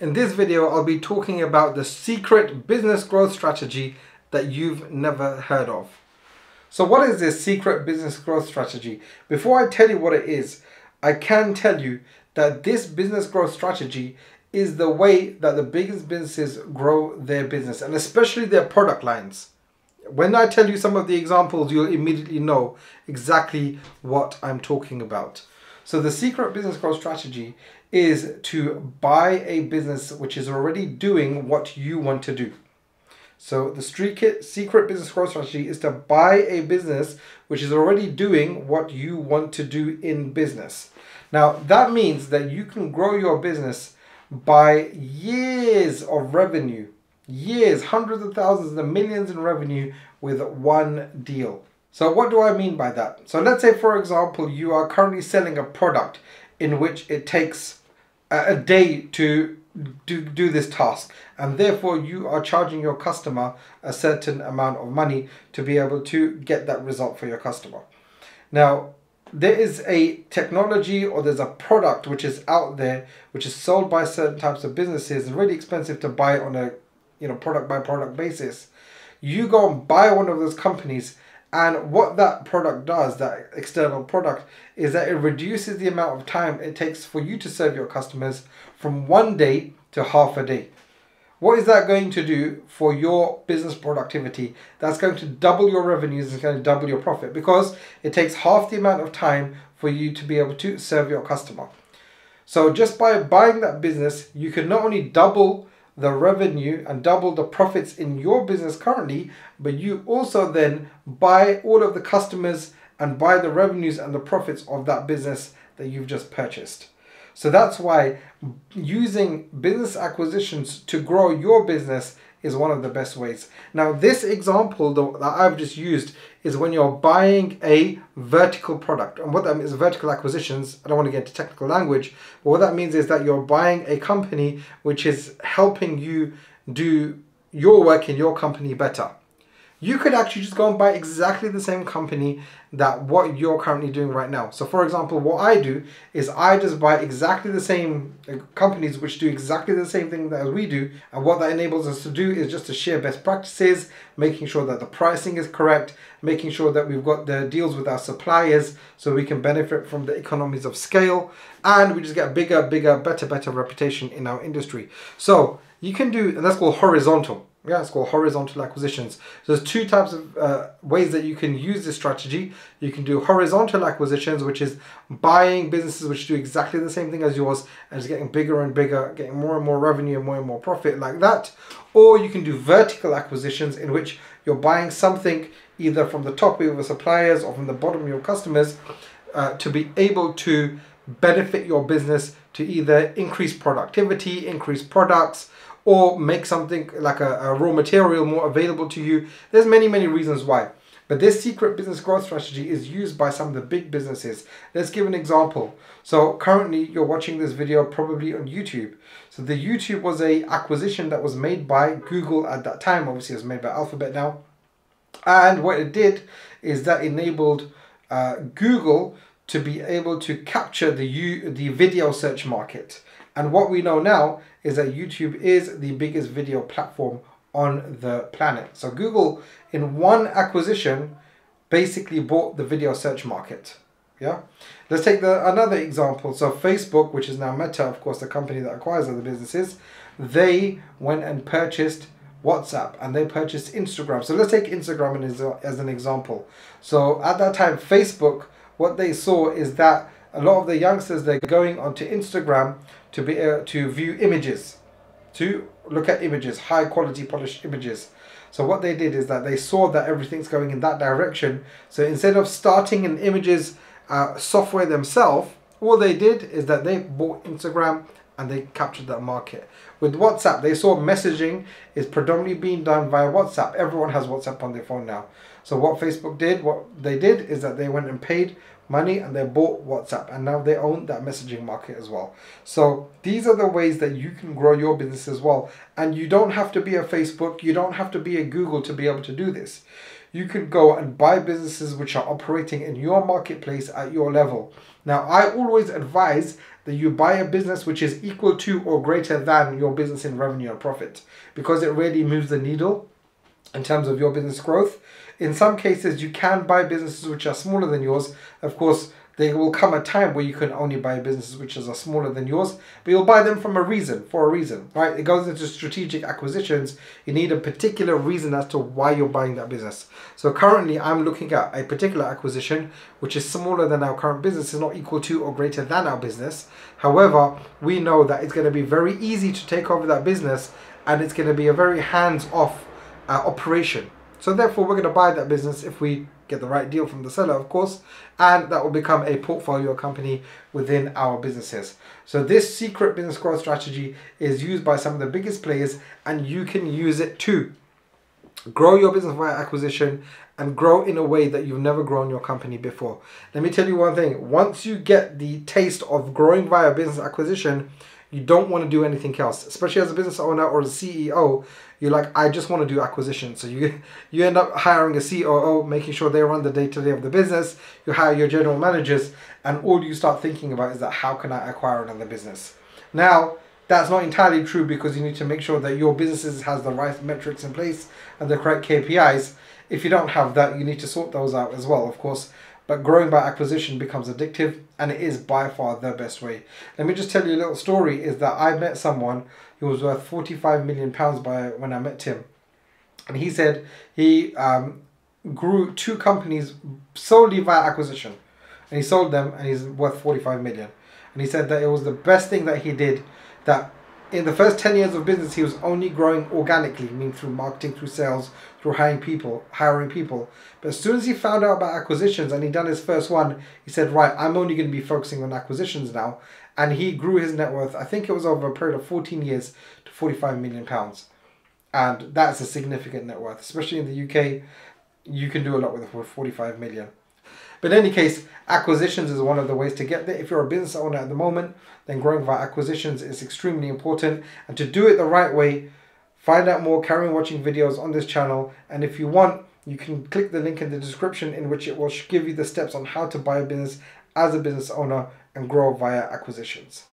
In this video, I'll be talking about the secret business growth strategy that you've never heard of. So what is this secret business growth strategy? Before I tell you what it is, I can tell you that this business growth strategy is the way that the biggest businesses grow their business, and especially their product lines. When I tell you some of the examples, you'll immediately know exactly what I'm talking about. So the secret business growth strategy is to buy a business which is already doing what you want to do. So the secret business growth strategy is to buy a business which is already doing what you want to do in business. Now that means that you can grow your business by years of revenue, years, hundreds of thousands and millions in revenue with one deal. So what do I mean by that? So let's say, for example, you are currently selling a product in which it takes a day to do this task, and therefore you are charging your customer a certain amount of money to be able to get that result for your customer. Now, there is a technology or there's a product which is out there which is sold by certain types of businesses and really expensive to buy on a product by product basis. You go and buy one of those companies, and what that product does, that external product, is that it reduces the amount of time it takes for you to serve your customers from 1 day to half a day. What is that going to do for your business productivity? That's going to double your revenues, it's going to double your profit, because it takes half the amount of time for you to be able to serve your customer. So just by buying that business, you can not only double the revenue and double the profits in your business currently, but you also then buy all of the customers and buy the revenues and the profits of that business that you've just purchased. So that's why using business acquisitions to grow your business is one of the best ways. Now, this example that I've just used is when you're buying a vertical product. And what that means is vertical acquisitions. I don't want to get into technical language, but what that means is that you're buying a company which is helping you do your work in your company better. You could actually just go and buy exactly the same company that what you're currently doing right now. So for example, what I do is I just buy exactly the same companies which do exactly the same thing that we do. And what that enables us to do is just to share best practices, making sure that the pricing is correct, making sure that we've got the deals with our suppliers so we can benefit from the economies of scale. And we just get bigger, better reputation in our industry. So you can do, and that's called horizontal. Yeah, it's called horizontal acquisitions. So there's two types of ways that you can use this strategy. You can do horizontal acquisitions, which is buying businesses which do exactly the same thing as yours and just getting bigger and bigger, getting more and more revenue and more profit like that. Or you can do vertical acquisitions, in which you're buying something either from the top of your suppliers or from the bottom of your customers to be able to benefit your business, to either increase productivity, increase products, or make something like a raw material more available to you. There's many reasons why. But this secret business growth strategy is used by some of the big businesses. Let's give an example. So currently you're watching this video probably on YouTube. So the YouTube was a acquisition that was made by Google at that time. Obviously it's made by Alphabet now. And what it did is that enabled Google to be able to capture the video search market. And what we know now is that YouTube is the biggest video platform on the planet. So Google, in one acquisition, basically bought the video search market. Yeah. Let's take another example. So Facebook, which is now Meta, of course, the company that acquires other businesses, they went and purchased WhatsApp and they purchased Instagram. So let's take Instagram as an example. So at that time, Facebook, what they saw is that a lot of the youngsters, they're going onto Instagram to be able to view images, to look at images, high quality polished images. So what they did is that they saw that everything's going in that direction. So instead of starting an images software themselves, all they did is that they bought Instagram and they captured that market. With WhatsApp, they saw messaging is predominantly being done via WhatsApp. Everyone has WhatsApp on their phone now. So what Facebook did, what they did is that they went and paid money and they bought WhatsApp, and now they own that messaging market as well. So these are the ways that you can grow your business as well. And you don't have to be a Facebook, you don't have to be a Google to be able to do this. you can go and buy businesses which are operating in your marketplace at your level. Now, I always advise that you buy a business which is equal to or greater than your business in revenue and profit, because it really moves the needle in terms of your business growth. In some cases, you can buy businesses which are smaller than yours. Of course, there will come a time where you can only buy businesses which are smaller than yours, but you'll buy them for a reason, right? It goes into strategic acquisitions. You need a particular reason as to why you're buying that business. So currently, I'm looking at a particular acquisition which is smaller than our current business, is not equal to or greater than our business. However, we know that it's going to be very easy to take over that business, and it's going to be a very hands-off operation. So therefore, we're going to buy that business if we get the right deal from the seller, of course, and that will become a portfolio company within our businesses. So this secret business growth strategy is used by some of the biggest players, and you can use it to grow your business via acquisition and grow in a way that you've never grown your company before. Let me tell you one thing. Once you get the taste of growing via business acquisition, you don't want to do anything else, especially as a business owner or a CEO. You're like, I just want to do acquisition. So you end up hiring a COO, making sure they run the day-to-day of the business. You hire your general managers, and all you start thinking about is that, how can I acquire another business? Now, that's not entirely true, because you need to make sure that your business has the right metrics in place and the correct KPIs. If you don't have that, you need to sort those out as well, of course. But growing by acquisition becomes addictive, and it is by far the best way. Let me just tell you a little story, is that I met someone who was worth £45 million when I met him. And he said he grew 2 companies solely via acquisition. And he sold them, and he's worth 45 million. And he said that it was the best thing that he did, that in the first 10 years of business, he was only growing organically, meaning through marketing, through sales, through hiring people. But as soon as he found out about acquisitions and he'd done his first one, he said, right, I'm only going to be focusing on acquisitions now. And he grew his net worth, I think it was over a period of 14 years, to £45 million. And that's a significant net worth, especially in the UK. You can do a lot with 45 million. But in any case, acquisitions is one of the ways to get there. If you're a business owner at the moment, then growing via acquisitions is extremely important. And to do it the right way, find out more, carry on watching videos on this channel. And if you want, you can click the link in the description, in which it will give you the steps on how to buy a business as a business owner and grow via acquisitions.